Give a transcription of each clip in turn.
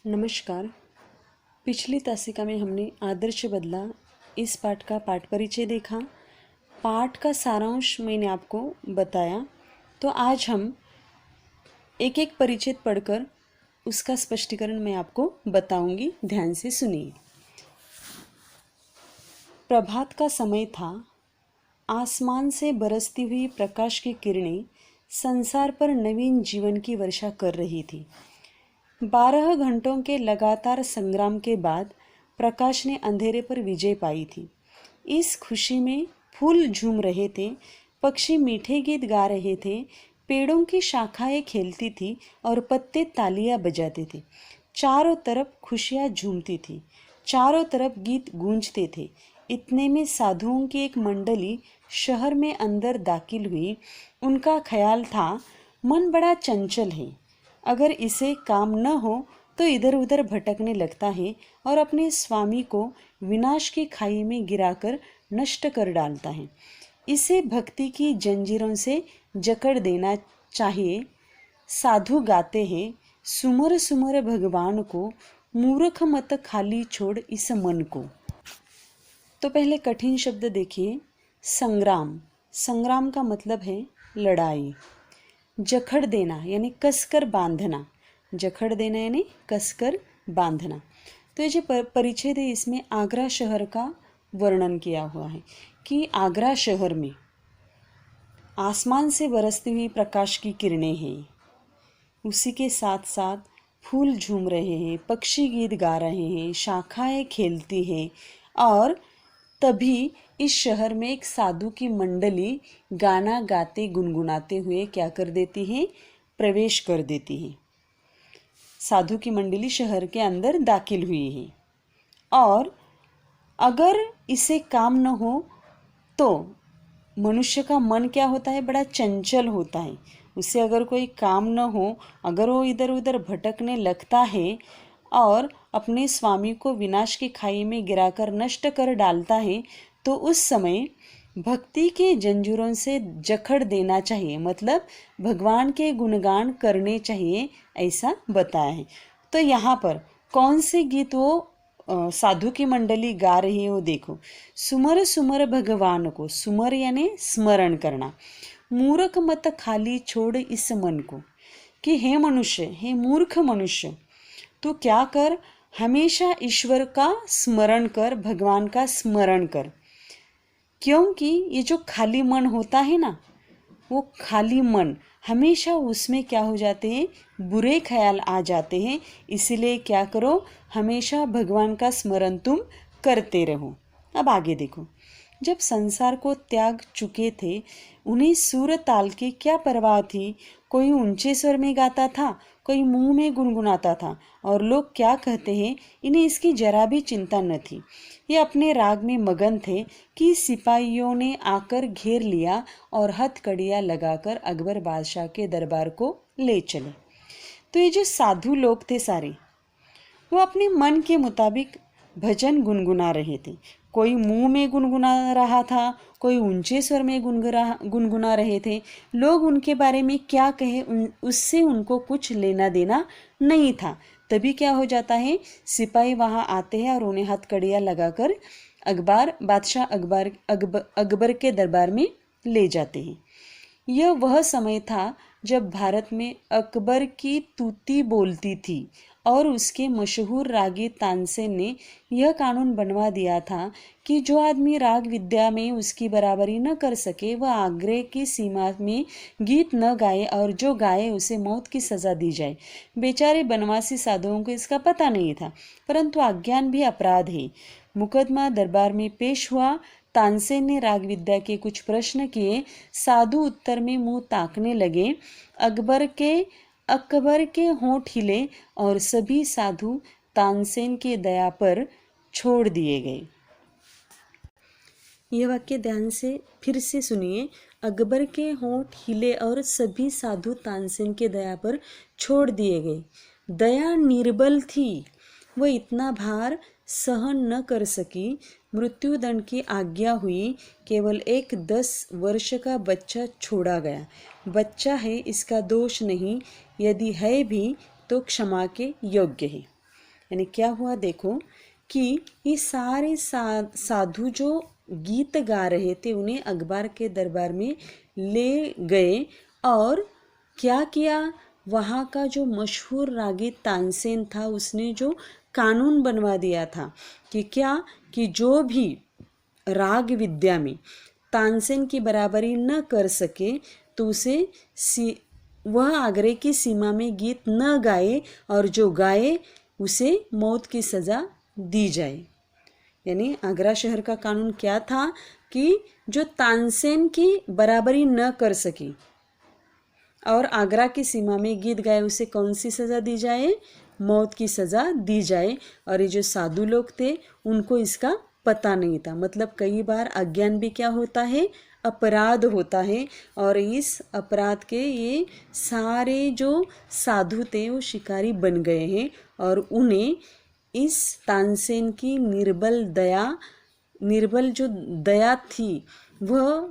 नमस्कार। पिछली तासिका में हमने आदर्श बदला इस पाठ का पाठ परिचय देखा। पाठ का सारांश मैंने आपको बताया। तो आज हम एक एक परिच्छेद पढ़कर उसका स्पष्टीकरण मैं आपको बताऊंगी। ध्यान से सुनिए। प्रभात का समय था। आसमान से बरसती हुई प्रकाश की किरणें संसार पर नवीन जीवन की वर्षा कर रही थी। 12 घंटों के लगातार संग्राम के बाद प्रकाश ने अंधेरे पर विजय पाई थी। इस खुशी में फूल झूम रहे थे, पक्षी मीठे गीत गा रहे थे, पेड़ों की शाखाएं खेलती थी और पत्ते तालियां बजाते थे। चारों तरफ खुशियां झूमती थी, चारों तरफ गीत गूंजते थे। इतने में साधुओं की एक मंडली शहर में अंदर दाखिल हुई। उनका ख्याल था, मन बड़ा चंचल है, अगर इसे काम न हो तो इधर उधर भटकने लगता है और अपने स्वामी को विनाश की खाई में गिराकर नष्ट कर डालता है। इसे भक्ति की जंजीरों से जकड़ देना चाहिए। साधु गाते हैं, सुमर सुमर भगवान को, मूर्ख मत खाली छोड़ इस मन को। तो पहले कठिन शब्द देखिए। संग्राम। संग्राम का मतलब है लड़ाई। जकड़ देना यानी कसकर बांधना। जकड़ देना यानी कसकर बांधना। तो ये जो परिच्छेद है इसमें आगरा शहर का वर्णन किया हुआ है कि आगरा शहर में आसमान से बरसती हुई प्रकाश की किरणें हैं। उसी के साथ साथ फूल झूम रहे हैं, पक्षी गीत गा रहे हैं, शाखाएं खेलती हैं और तभी इस शहर में एक साधु की मंडली गाना गाते गुनगुनाते हुए क्या कर देती है? प्रवेश कर देती है। साधु की मंडली शहर के अंदर दाखिल हुई है और अगर इसे काम न हो तो मनुष्य का मन क्या होता है? बड़ा चंचल होता है। उसे अगर कोई काम न हो, अगर वो इधर उधर भटकने लगता है और अपने स्वामी को विनाश की खाई में गिराकर नष्ट कर डालता है, तो उस समय भक्ति के जंजीरों से जकड़ देना चाहिए, मतलब भगवान के गुणगान करने चाहिए, ऐसा बताया है। तो यहाँ पर कौन से गीत वो साधु की मंडली गा रही है वो देखो। सुमर सुमर भगवान को, सुमर यानी स्मरण करना। मूर्ख मत खाली छोड़ इस मन को, कि हे मनुष्य, हे मूर्ख मनुष्य, तू क्या कर, हमेशा ईश्वर का स्मरण कर, भगवान का स्मरण कर। क्योंकि ये जो खाली मन होता है ना, वो खाली मन हमेशा उसमें क्या हो जाते हैं? बुरे ख्याल आ जाते हैं। इसलिए क्या करो, हमेशा भगवान का स्मरण तुम करते रहो। अब आगे देखो। जब संसार को त्याग चुके थे, उन्हें सुर ताल की क्या परवाह थी? कोई ऊंचे स्वर में गाता था, कोई मुंह में गुनगुनाता था और लोग क्या कहते हैं, इन्हें इसकी जरा भी चिंता न थी। ये अपने राग में मगन थे कि सिपाहियों ने आकर घेर लिया और हथकड़ियाँ लगाकर अकबर बादशाह के दरबार को ले चले। तो ये जो साधु लोग थे सारे, वो अपने मन के मुताबिक भजन गुनगुना रहे थे। कोई मुंह में गुनगुना रहा था, कोई ऊंचे स्वर में गुनगुना रहे थे। लोग उनके बारे में क्या कहे उससे उनको कुछ लेना देना नहीं था। तभी क्या हो जाता है, सिपाही वहाँ आते हैं और उन्हें हथकड़ियाँ लगाकर बादशाह अकबर के दरबार में ले जाते हैं। यह वह समय था जब भारत में अकबर की तूती बोलती थी और उसके मशहूर रागी तानसेन ने यह कानून बनवा दिया था कि जो आदमी राग विद्या में उसकी बराबरी न कर सके वह आग्रह की सीमा में गीत न गाए और जो गाए उसे मौत की सज़ा दी जाए। बेचारे बनवासी साधुओं को इसका पता नहीं था, परंतु अज्ञान भी अपराध है। मुकदमा दरबार में पेश हुआ। तानसेन ने राग विद्या के कुछ प्रश्न किए। साधु उत्तर में मुंह ताकने लगे। अकबर के होंठ हिले और सभी साधु तानसेन के दया पर छोड़ दिए गए। यह वाक्य ध्यान से फिर से सुनिए। अकबर के होंठ हिले और सभी साधु तानसेन के दया पर छोड़ दिए गए। दया निर्बल थी, वह इतना भार सहन न कर सकी। मृत्युदंड की आज्ञा हुई। केवल एक 10 वर्ष का बच्चा छोड़ा गया। बच्चा है, इसका दोष नहीं, यदि है भी तो क्षमा के योग्य है। यानी क्या हुआ देखो कि ये सारे साधु जो गीत गा रहे थे उन्हें अकबर के दरबार में ले गए और क्या किया, वहाँ का जो मशहूर रागी तानसेन था उसने जो कानून बनवा दिया था कि क्या, कि जो भी राग विद्या में तानसेन की बराबरी न कर सके तो उसे वह आगरे की सीमा में गीत न गाए और जो गाए उसे मौत की सज़ा दी जाए। यानी आगरा शहर का कानून क्या था कि जो तानसेन की बराबरी न कर सकी और आगरा की सीमा में गीत गाए उसे कौन सी सज़ा दी जाए, मौत की सज़ा दी जाए। और ये जो साधु लोग थे उनको इसका पता नहीं था। मतलब कई बार अज्ञान भी क्या होता है, अपराध होता है। और इस अपराध के ये सारे जो साधु थे वो शिकारी बन गए हैं और उन्हें इस तानसेन की निर्बल जो दया थी वह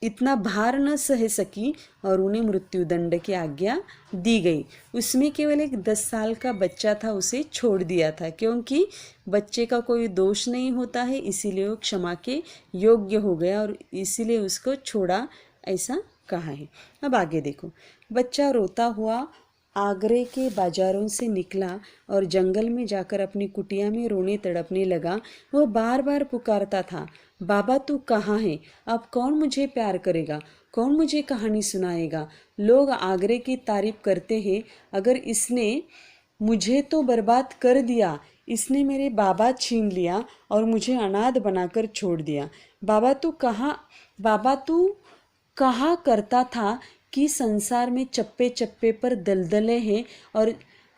इतना भार न सह सकी और उन्हें मृत्युदंड की आज्ञा दी गई। उसमें केवल एक 10 साल का बच्चा था, उसे छोड़ दिया था क्योंकि बच्चे का कोई दोष नहीं होता है, इसीलिए वो क्षमा के योग्य हो गया और इसीलिए उसको छोड़ा, ऐसा कहा है। अब आगे देखो, बच्चा रोता हुआ आगरे के बाजारों से निकला और जंगल में जाकर अपनी कुटिया में रोने तड़पने लगा। वह बार बार पुकारता था, बाबा तू कहाँ है, अब कौन मुझे प्यार करेगा, कौन मुझे कहानी सुनाएगा। लोग आगरे की तारीफ करते हैं, अगर इसने मुझे तो बर्बाद कर दिया, इसने मेरे बाबा छीन लिया और मुझे अनाथ बनाकर छोड़ दिया। बाबा तू कहा करता था कि संसार में चप्पे चप्पे पर दलदलें हैं और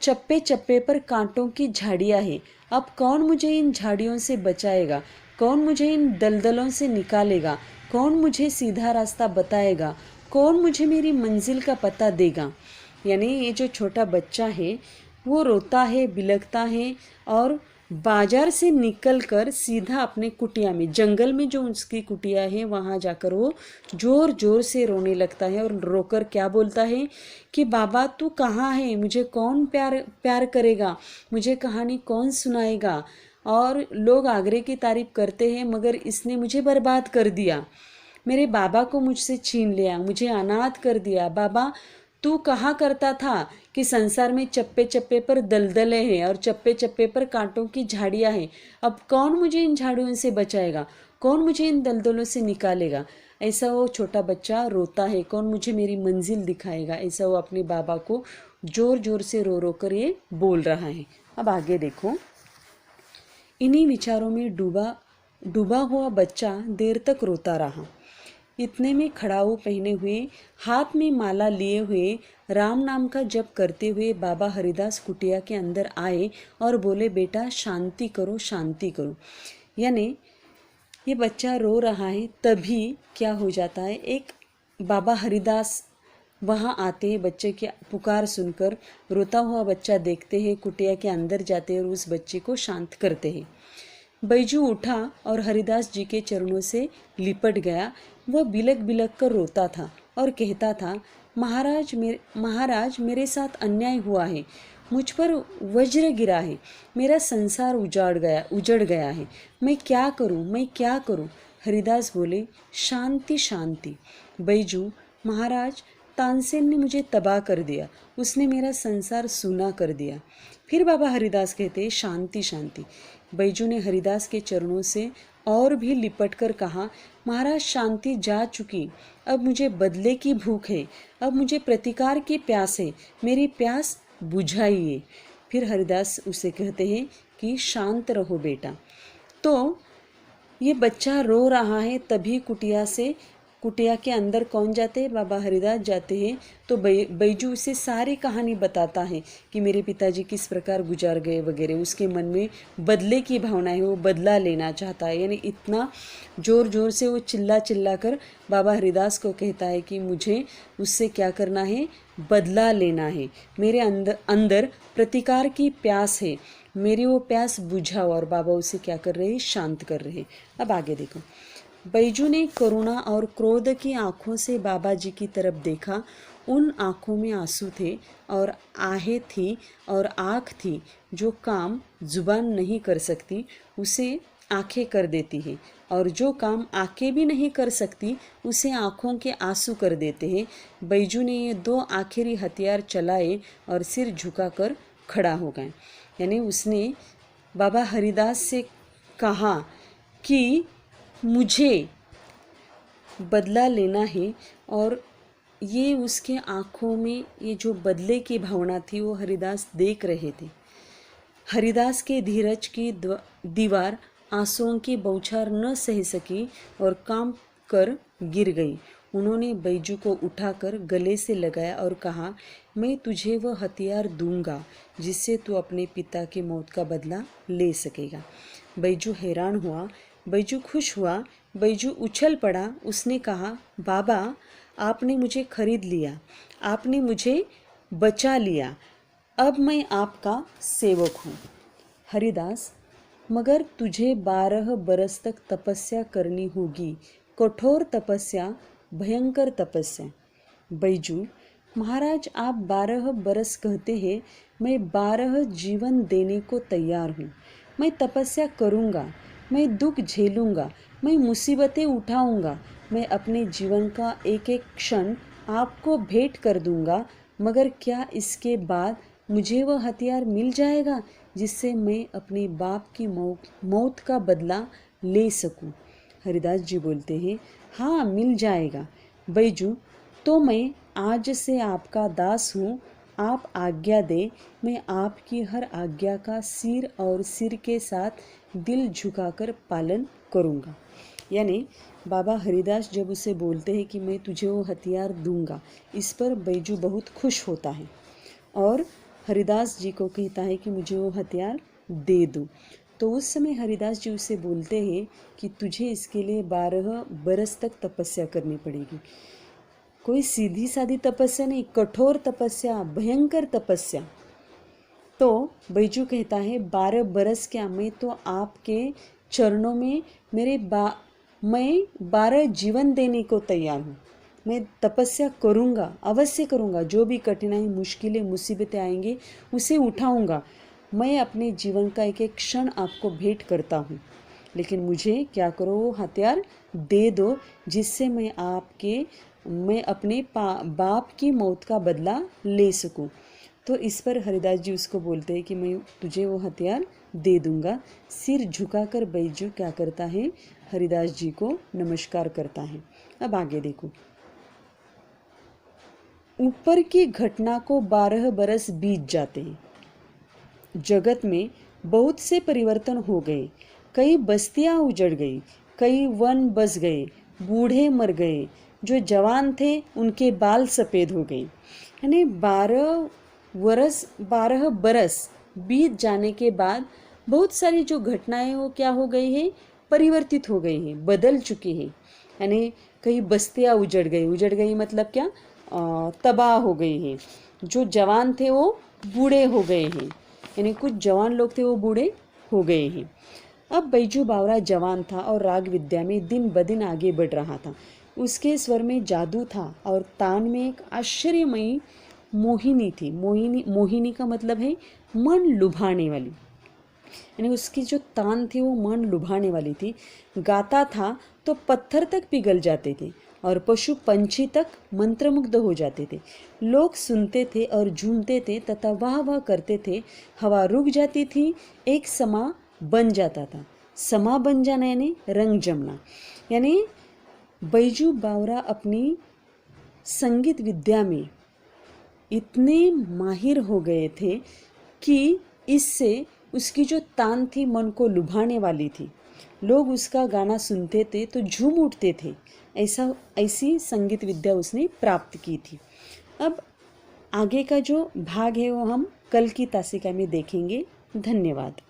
चप्पे चप्पे पर कांटों की झाड़ियाँ हैं। अब कौन मुझे इन झाड़ियों से बचाएगा, कौन मुझे इन दलदलों से निकालेगा, कौन मुझे सीधा रास्ता बताएगा, कौन मुझे मेरी मंजिल का पता देगा। यानी ये जो छोटा बच्चा है वो रोता है, बिलखता है और बाजार से निकलकर सीधा अपने कुटिया में, जंगल में जो उसकी कुटिया है वहाँ जाकर वो जोर जोर से रोने लगता है और रोकर क्या बोलता है कि बाबा तू कहाँ है, मुझे कौन प्यार करेगा, मुझे कहानी कौन सुनाएगा। और लोग आगरे की तारीफ करते हैं मगर इसने मुझे बर्बाद कर दिया, मेरे बाबा को मुझसे छीन लिया, मुझे अनाथ कर दिया। बाबा तू कहा करता था कि संसार में चप्पे चप्पे पर दलदलें हैं और चप्पे चप्पे पर कांटों की झाड़ियाँ हैं, अब कौन मुझे इन झाड़ियों से बचाएगा, कौन मुझे इन दलदलों से निकालेगा। ऐसा वो छोटा बच्चा रोता है, कौन मुझे मेरी मंजिल दिखाएगा, ऐसा वो अपने बाबा को जोर जोर से रो रो कर ये बोल रहा है। अब आगे देखो, इन्हीं विचारों में डूबा हुआ बच्चा देर तक रोता रहा। इतने में खड़ाऊ पहने हुए, हाथ में माला लिए हुए, राम नाम का जप करते हुए बाबा हरिदास कुटिया के अंदर आए और बोले, बेटा शांति करो, शांति करो। यानी ये बच्चा रो रहा है, तभी क्या हो जाता है, एक बाबा हरिदास वहाँ आते हैं, बच्चे की पुकार सुनकर रोता हुआ बच्चा देखते हैं, कुटिया के अंदर जाते हैं और उस बच्चे को शांत करते हैं। बैजू उठा और हरिदास जी के चरणों से लिपट गया। वह बिलक बिलक कर रोता था और कहता था, महाराज मेरे साथ अन्याय हुआ है, मुझ पर वज्र गिरा है, मेरा संसार उजड़ गया है, मैं क्या करूं। हरिदास बोले, शांति शांति। बैजू, महाराज तानसेन ने मुझे तबाह कर दिया, उसने मेरा संसार सूना कर दिया। फिर बाबा हरिदास कहते, शांति शांति। बैजू ने हरिदास के चरणों से और भी लिपट कर कहा, महाराज शांति जा चुकी, अब मुझे बदले की भूख है, अब मुझे प्रतिकार की प्यास है, मेरी प्यास बुझाइए। फिर हरिदास उसे कहते हैं कि शांत रहो बेटा। तो ये बच्चा रो रहा है, तभी कुटिया के अंदर कौन जाते हैं, बाबा हरिदास जाते हैं। तो बैजू उसे सारी कहानी बताता है कि मेरे पिताजी किस प्रकार गुजार गए वगैरह। उसके मन में बदले की भावना है, वो बदला लेना चाहता है। यानी इतना जोर जोर से वो चिल्ला कर बाबा हरिदास को कहता है कि मुझे उससे क्या करना है, बदला लेना है, मेरे अंदर प्रतिकार की प्यास है, मेरी वो प्यास बुझाओ। और बाबा उसे क्या कर रहे हैं, शांत कर रहे हैं। अब आगे देखो, बैजू ने करुणा और क्रोध की आंखों से बाबा जी की तरफ देखा उन आँखों में आंसू थे और आहें थी और आँख थी। जो काम जुबान नहीं कर सकती उसे आंखें कर देती है, और जो काम आंखें भी नहीं कर सकती उसे आँखों के आंसू कर देते हैं। बैजू ने ये दो आखिरी हथियार चलाए और सिर झुकाकर खड़ा हो गए। यानी उसने बाबा हरिदास से कहा कि मुझे बदला लेना है, और ये उसके आँखों में ये जो बदले की भावना थी वो हरिदास देख रहे थे। हरिदास के धीरज की दीवार आंसुओं की बौछार न सह सकी और काम कर गिर गई। उन्होंने बैजू को उठाकर गले से लगाया और कहा, मैं तुझे वह हथियार दूंगा जिससे तू अपने पिता की मौत का बदला ले सकेगा। बैजू हैरान हुआ, बैजू खुश हुआ, बैजू उछल पड़ा। उसने कहा, बाबा, आपने मुझे खरीद लिया, आपने मुझे बचा लिया, अब मैं आपका सेवक हूँ। हरिदास, मगर तुझे 12 बरस तक तपस्या करनी होगी, कठोर तपस्या, भयंकर तपस्या। बैजू, महाराज आप 12 बरस कहते हैं, मैं 12 जीवन देने को तैयार हूँ। मैं तपस्या करूँगा, मैं दुख झेलूँगा, मैं मुसीबतें उठाऊँगा, मैं अपने जीवन का एक एक क्षण आपको भेंट कर दूँगा, मगर क्या इसके बाद मुझे वह हथियार मिल जाएगा जिससे मैं अपने बाप की मौत का बदला ले सकूं? हरिदास जी बोलते हैं, हाँ मिल जाएगा। बैजू, तो मैं आज से आपका दास हूँ, आप आज्ञा दे, मैं आपकी हर आज्ञा का सिर और सिर के साथ दिल झुकाकर पालन करूँगा। यानी बाबा हरिदास जब उसे बोलते हैं कि मैं तुझे वो हथियार दूंगा, इस पर बैजू बहुत खुश होता है और हरिदास जी को कहता है कि मुझे वो हथियार दे दो। तो उस समय हरिदास जी उसे बोलते हैं कि तुझे इसके लिए 12 बरस तक तपस्या करनी पड़ेगी। कोई सीधी सादी तपस्या नहीं, कठोर तपस्या, भयंकर तपस्या। तो बैजू कहता है, 12 बरस क्या, मैं तो आपके चरणों में मैं 12 जीवन देने को तैयार हूँ। मैं तपस्या करूँगा, अवश्य करूँगा। जो भी कठिनाई, मुश्किलें, मुसीबतें आएंगे उसे उठाऊँगा। मैं अपने जीवन का एक एक क्षण आपको भेंट करता हूँ, लेकिन मुझे क्या करो, वो हथियार दे दो जिससे मैं अपने बाप की मौत का बदला ले सकूं। तो इस पर हरिदास जी उसको बोलते हैं कि मैं तुझे वो हथियार दे दूंगा। सिर झुकाकर बैजू क्या करता है, हरिदास जी को नमस्कार करता है। अब आगे देखो, ऊपर की घटना को 12 बरस बीत जाते हैं। जगत में बहुत से परिवर्तन हो गए, कई बस्तियां उजड़ गई, कई वन बस गए, बूढ़े मर गए, जो जवान थे उनके बाल सफ़ेद हो गए। यानी 12 बरस बीत जाने के बाद बहुत सारी जो घटनाएं वो क्या हो गई है, परिवर्तित हो गई हैं, बदल चुकी हैं। यानी कई बस्तियां उजड़ गई मतलब क्या, तबाह हो गई हैं। जो जवान थे वो बूढ़े हो गए हैं, यानी कुछ जवान लोग थे वो बूढ़े हो गए हैं। अब बैजू बावरा जवान था और राग विद्या में दिन ब दिन आगे बढ़ रहा था। उसके स्वर में जादू था और तान में एक आश्चर्यमयी मोहिनी थी। मोहिनी का मतलब है मन लुभाने वाली, यानी उसकी जो तान थी वो मन लुभाने वाली थी। गाता था तो पत्थर तक पिघल जाते थे और पशु पंछी तक मंत्रमुग्ध हो जाते थे। लोग सुनते थे और झूमते थे तथा वाह वाह करते थे। हवा रुक जाती थी, एक समा बन जाता था। समा बन जाना यानी रंग जमना। यानी बैजू बावरा अपनी संगीत विद्या में इतने माहिर हो गए थे कि इससे उसकी जो तान थी मन को लुभाने वाली थी। लोग उसका गाना सुनते थे तो झूम उठते थे। ऐसी संगीत विद्या उसने प्राप्त की थी। अब आगे का जो भाग है वो हम कल की तासिका में देखेंगे। धन्यवाद।